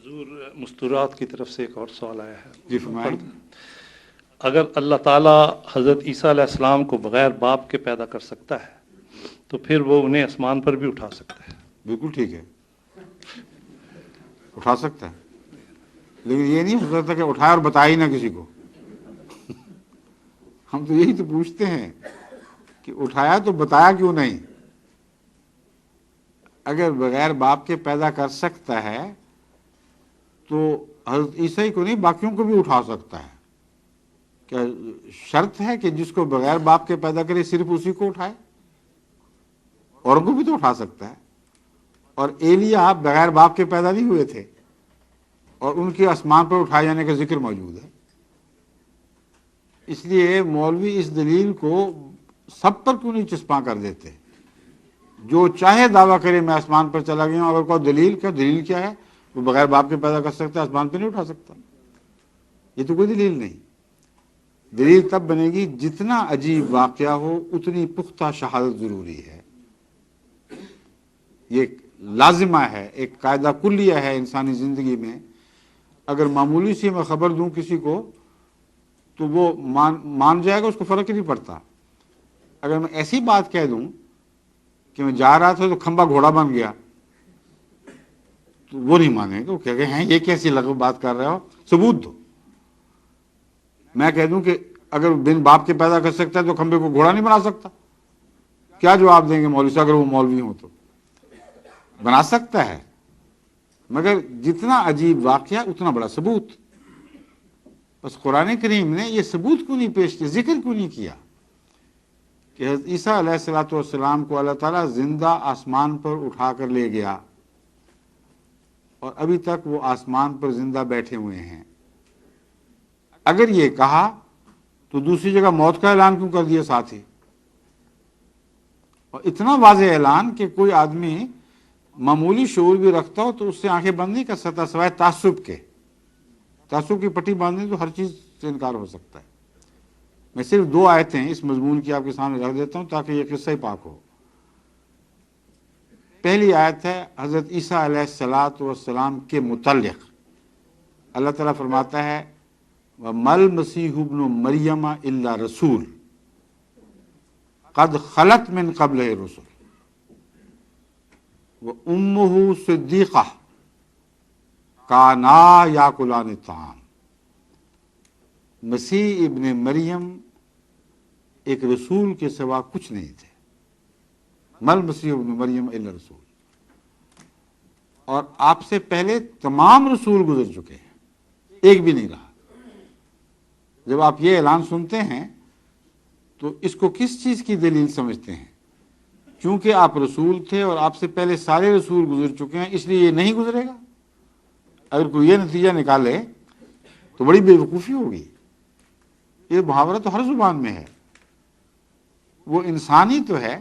حضور مستورات کی طرف سے ایک اور سوال آیا ہے. جی فرمائیں. اگر اللہ تعالیٰ حضرت عیسیٰ علیہ السلام کو بغیر باپ کے پیدا کر سکتا ہے تو پھر وہ انہیں آسمان پر بھی اٹھا سکتا ہے. بالکل ٹھیک ہے، اٹھا سکتا ہے، لیکن یہ نہیں ہو سکتا کہ اٹھائے اور بتایا ہی نہ کسی کو. ہم تو یہی تو پوچھتے ہیں کہ اٹھایا تو بتایا کیوں نہیں؟ اگر بغیر باپ کے پیدا کر سکتا ہے تو حضرت عیسیٰ کو نہیں باقیوں کو بھی اٹھا سکتا ہے. کیا شرط ہے کہ جس کو بغیر باپ کے پیدا کرے صرف اسی کو اٹھائے؟ اور کو بھی تو اٹھا سکتا ہے. اور ایلیا بغیر باپ کے پیدا نہیں ہوئے تھے اور ان کے آسمان پر اٹھائے جانے کا ذکر موجود ہے. اس لیے مولوی اس دلیل کو سب پر کیوں نہیں چسپاں کر دیتے؟ جو چاہے دعویٰ کرے میں آسمان پر چلا گیا ہوں، اگر کوئی دلیل کیا ہے؟ وہ بغیر باپ کے پیدا کر سکتا ہے، آسمان پہ نہیں اٹھا سکتا. یہ تو کوئی دلیل نہیں. دلیل تب بنے گی جتنا عجیب واقعہ ہو اتنی پختہ شہادت ضروری ہے. یہ لازمہ ہے، ایک قاعدہ کلیہ ہے انسانی زندگی میں. اگر معمولی سی میں خبر دوں کسی کو تو وہ مان جائے گا، اس کو فرق ہی نہیں پڑتا. اگر میں ایسی بات کہہ دوں کہ میں جا رہا تھا تو کھمبا گھوڑا بن گیا تو وہ نہیں مانے گا، وہ کہہ گئے ہیں یہ کیسی لغو بات کر رہے ہو، ثبوت دو. میں کہہ دوں کہ اگر بن باپ کے پیدا کر سکتا ہے تو کھمبے کو گھوڑا نہیں بنا سکتا، کیا جواب دیں گے مولوی سے؟ اگر وہ مولوی ہوں تو بنا سکتا ہے، مگر جتنا عجیب واقعہ اتنا بڑا ثبوت. بس قرآن کریم نے یہ ثبوت کیوں نہیں پیش کیا، ذکر کیوں نہیں کیا کہ حضرت عیسیٰ علیہ الصلوۃ والسلام کو اللہ تعالیٰ زندہ آسمان پر اٹھا کر لے گیا اور ابھی تک وہ آسمان پر زندہ بیٹھے ہوئے ہیں. اگر یہ کہا تو دوسری جگہ موت کا اعلان کیوں کر دیا ساتھ ہی؟ اور اتنا واضح اعلان کہ کوئی آدمی معمولی شعور بھی رکھتا ہو تو اس سے آنکھیں بند نہیں کر سکتا سوائے تعصب کے. تعصب کی پٹی باندھنے تو ہر چیز سے انکار ہو سکتا ہے. میں صرف 2 آیتیں اس مضمون کی آپ کے سامنے رکھ دیتا ہوں تاکہ یہ قصہ پاک ہو. پہلی آیت ہے حضرت عیسیٰ علیہ الصلوۃ والسلام کے متعلق. اللہ تعالیٰ فرماتا ہے وَمَا الْمَسِيحُ ابْنُ مَرْيَمَ إِلَّا رَسُولٌ قَدْ خَلَتْ مِنْ قَبْلِهِ الرُّسُلُ وَأُمُّهُ صِدِّيقَةٌ كَانَا يَأْكُلَانِ الطَّعَامَ. مسیح ابن مریم ایک رسول کے سوا کچھ نہیں تھے. مل مسیح ابن مریم الا رسول. اور آپ سے پہلے تمام رسول گزر چکے ہیں، ایک بھی نہیں رہا. جب آپ یہ اعلان سنتے ہیں تو اس کو کس چیز کی دلیل سمجھتے ہیں؟ چونکہ آپ رسول تھے اور آپ سے پہلے سارے رسول گزر چکے ہیں اس لیے یہ نہیں گزرے گا. اگر کوئی یہ نتیجہ نکالے تو بڑی بے وقوفی ہوگی. یہ محاورہ تو ہر زبان میں ہے، وہ انسانی تو ہے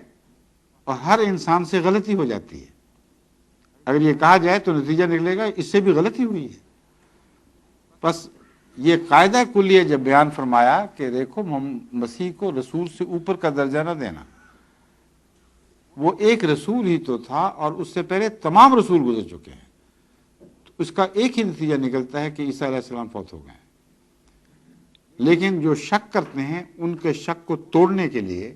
اور ہر انسان سے غلطی ہو جاتی ہے. اگر یہ کہا جائے تو نتیجہ نکلے گا اس سے بھی غلطی ہوئی ہے. بس یہ قاعدہ کلیہ جب بیان فرمایا کہ دیکھو مسیح کو رسول سے اوپر کا درجہ نہ دینا، وہ ایک رسول ہی تو تھا اور اس سے پہلے تمام رسول گزر چکے ہیں، تو اس کا ایک ہی نتیجہ نکلتا ہے کہ عیسیٰ علیہ السلام فوت ہو گئے ہیں. لیکن جو شک کرتے ہیں ان کے شک کو توڑنے کے لیے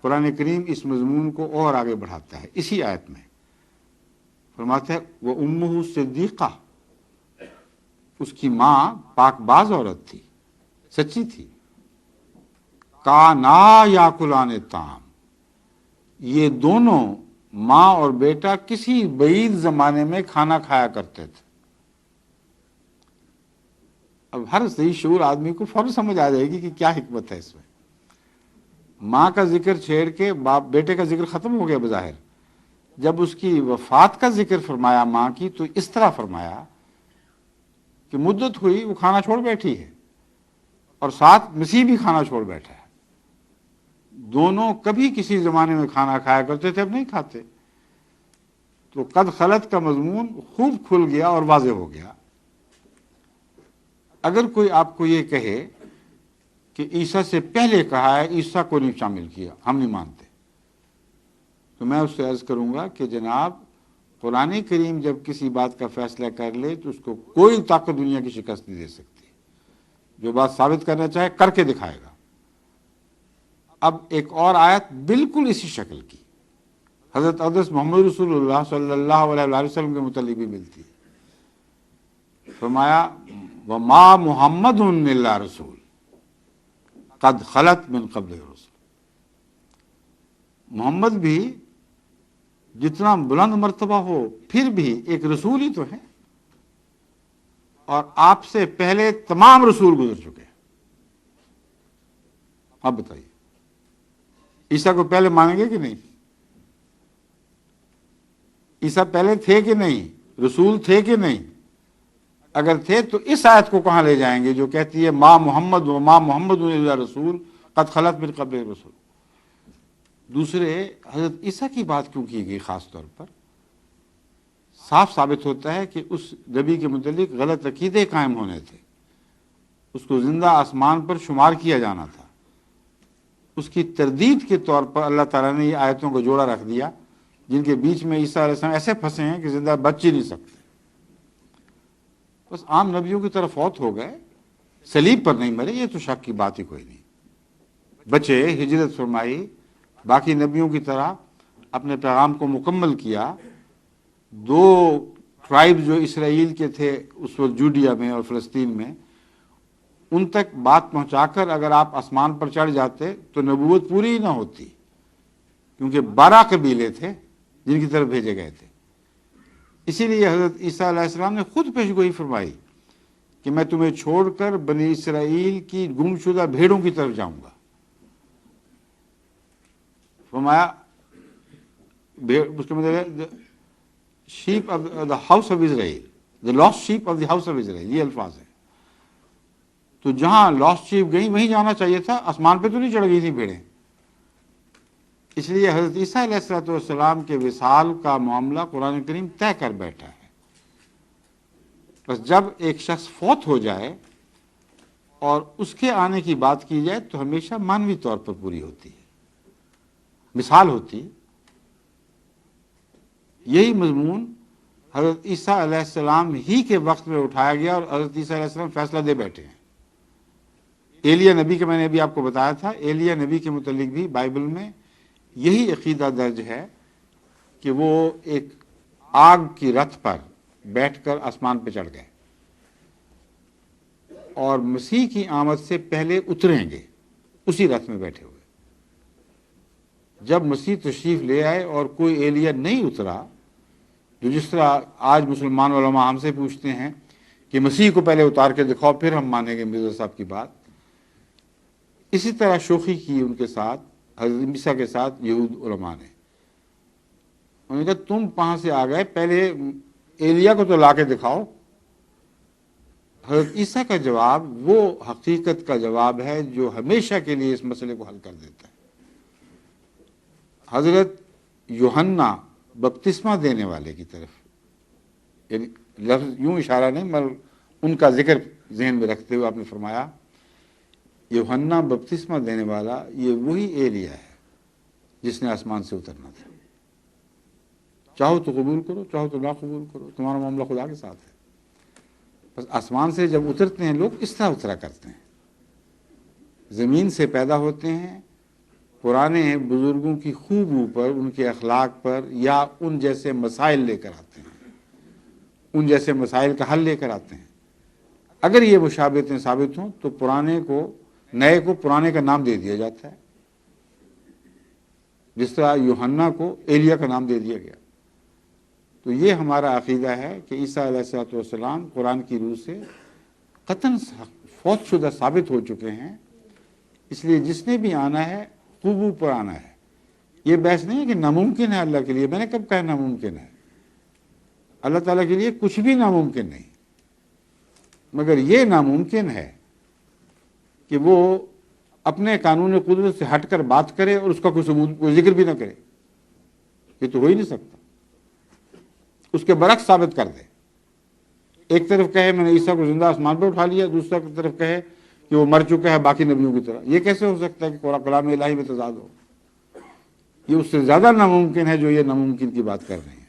قرآن کریم اس مضمون کو اور آگے بڑھاتا ہے. اسی آیت میں فرماتا ہے وَأُمُّهُ صِدِّيقَةٌ، اس کی ماں پاک باز عورت تھی، سچی تھی. كَانَا يَأْكُلَانِ الطَّعَامَ، یہ دونوں ماں اور بیٹا کسی بعید زمانے میں کھانا کھایا کرتے تھے. اب ہر صحیح شعور آدمی کو فوراً سمجھ آ جائے گی کہ کیا حکمت ہے اس میں. ماں کا ذکر چھیڑ کے بیٹے کا ذکر ختم ہو گیا بظاہر. جب اس کی وفات کا ذکر فرمایا ماں کی تو اس طرح فرمایا کہ مدت ہوئی وہ کھانا چھوڑ بیٹھی ہے اور ساتھ مسیح بھی کھانا چھوڑ بیٹھا ہے. دونوں کبھی کسی زمانے میں کھانا کھایا کرتے تھے، اب نہیں کھاتے. تو قد خلت کا مضمون خوب کھل گیا اور واضح ہو گیا. اگر کوئی آپ کو یہ کہے کہ عیسیٰ سے پہلے کہا ہے، عیسیٰ کو نہیں شامل کیا، ہم نہیں مانتے، تو میں اس سے عرض کروں گا کہ جناب قرآن کریم جب کسی بات کا فیصلہ کر لے تو اس کو کوئی طاقت دنیا کی شکست نہیں دے سکتی. جو بات ثابت کرنا چاہے کر کے دکھائے گا. اب ایک اور آیت بالکل اسی شکل کی حضرت اقدس محمد رسول اللہ صلی اللہ علیہ وسلم کے متعلق بھی ملتی ہے. فرمایا وما محمد الا رسول قد خلت من قبل الرسل. محمد بھی جتنا بلند مرتبہ ہو پھر بھی ایک رسول ہی تو ہے، اور آپ سے پہلے تمام رسول گزر چکے ہیں. اب بتائیے عیسیٰ کو پہلے مانیں گے کہ نہیں؟ عیسیٰ پہلے تھے کہ نہیں؟ رسول تھے کہ نہیں؟ اگر تھے تو اس آیت کو کہاں لے جائیں گے جو کہتی ہے ما محمد و ما محمد الا رسول قد خلت من قبل الرسل. دوسرے حضرت عیسیٰ کی بات کیوں کی گئی خاص طور پر؟ صاف ثابت ہوتا ہے کہ اس نبی کے متعلق غلط عقیدے قائم ہونے تھے. اس کو زندہ آسمان پر شمار کیا جانا تھا. اس کی تردید کے طور پر اللہ تعالیٰ نے یہ آیتوں کو جوڑا رکھ دیا جن کے بیچ میں عیسیٰ علیہ السلام ایسے پھنسے ہیں کہ زندہ بچ ہی نہیں سکتے. بس عام نبیوں کی طرف فوت ہو گئے، صلیب پر نہیں مرے، یہ تو شک کی بات ہی کوئی نہیں. بچے، ہجرت فرمائی، باقی نبیوں کی طرح اپنے پیغام کو مکمل کیا. 2 ٹرائب جو اسرائیل کے تھے اس وقت جوڈیا میں اور فلسطین میں، ان تک بات پہنچا کر اگر آپ آسمان پر چڑھ جاتے تو نبوت پوری ہی نہ ہوتی، کیونکہ 12 قبیلے تھے جن کی طرف بھیجے گئے تھے. اسی لیے حضرت عیسیٰ علیہ السلام نے خود پیشگوئی فرمائی کہ میں تمہیں چھوڑ کر بنی اسرائیل کی گمشدہ بھیڑوں کی طرف جاؤں گا. فرمایا اس کے مطلب shape of the house of Israel, the last shape of the house of Israel, یہ الفاظ ہیں. تو جہاں لاسٹ شیپ گئی وہیں جانا چاہیے تھا، آسمان پہ تو نہیں چڑھ گئی تھی بھیڑیں. اس لیے حضرت عیسیٰ علیہ السلام کے وصال کا معاملہ قرآن کریم طے کر بیٹھا ہے. بس جب ایک شخص فوت ہو جائے اور اس کے آنے کی بات کی جائے تو ہمیشہ مانوی طور پر پوری ہوتی ہے، مثال ہوتی. یہی مضمون حضرت عیسیٰ علیہ السلام ہی کے وقت میں اٹھایا گیا اور حضرت عیسیٰ علیہ السلام فیصلہ دے بیٹھے ہیں. ایلیا نبی کا میں نے ابھی آپ کو بتایا تھا، ایلیا نبی کے متعلق بھی بائبل میں یہی عقیدہ درج ہے کہ وہ ایک آگ کی رتھ پر بیٹھ کر آسمان پہ چڑھ گئے اور مسیح کی آمد سے پہلے اتریں گے اسی رتھ میں بیٹھے ہوئے. جب مسیح تشریف لے آئے اور کوئی ایلیا نہیں اترا، جو جس طرح آج مسلمان علماء ہم سے پوچھتے ہیں کہ مسیح کو پہلے اتار کے دکھاؤ پھر ہم مانیں گے مرزا صاحب کی بات، اسی طرح شوخی کی ان کے ساتھ حضرت عیسیٰ کے ساتھ یہود علماء نے. انہوں نے کہا تم کہاں سے آ گئے، پہلے ایلیا کو تو لا کے دکھاؤ. حضرت عیسیٰ کا جواب وہ حقیقت کا جواب ہے جو ہمیشہ کے لیے اس مسئلے کو حل کر دیتا ہے. حضرت یوحنا بپتسمہ دینے والے کی طرف، یعنی لفظ یوں اشارہ نہیں مگر ان کا ذکر ذہن میں رکھتے ہوئے آپ نے فرمایا یوحنا بپتسمہ دینے والا یہ وہی ایلیا ہے جس نے آسمان سے اترنا تھا. چاہو تو قبول کرو، چاہو تو نہ قبول کرو، تمہارا معاملہ خدا کے ساتھ ہے. بس آسمان سے جب اترتے ہیں لوگ اس طرح اترا کرتے ہیں، زمین سے پیدا ہوتے ہیں، پرانے بزرگوں کی خوبیوں پر، ان کے اخلاق پر یا ان جیسے مسائل لے کر آتے ہیں، ان جیسے مسائل کا حل لے کر آتے ہیں. اگر یہ مشابہتیں ثابت ہوں تو پرانے کو، نئے کو پرانے کا نام دے دیا جاتا ہے، جس طرح یوحنا کو ایلیا کا نام دے دیا گیا. تو یہ ہمارا عقیدہ ہے کہ عیسیٰ علیہ السلام قرآن کی روح سے قطعاً فوت شدہ ثابت ہو چکے ہیں. اس لیے جس نے بھی آنا ہے خوبو پر آنا ہے. یہ بحث نہیں ہے کہ ناممکن ہے اللہ کے لیے. میں نے کب کہا ناممکن ہے؟ اللہ تعالیٰ کے لیے کچھ بھی ناممکن نہیں، مگر یہ ناممکن ہے کہ وہ اپنے قانون قدرت سے ہٹ کر بات کرے اور اس کا کوئی ثبوت، کوئی ذکر بھی نہ کرے. یہ تو ہو ہی نہیں سکتا. اس کے برعکس ثابت کر دے. ایک طرف کہے میں نے عیسیٰ کو زندہ آسمان پر اٹھا لیا، دوسرا طرف کہے کہ وہ مر چکا ہے باقی نبیوں کی طرح. یہ کیسے ہو سکتا ہے کہ کلام الہی میں تضاد ہو؟ یہ اس سے زیادہ ناممکن ہے جو یہ ناممکن کی بات کر رہے ہیں.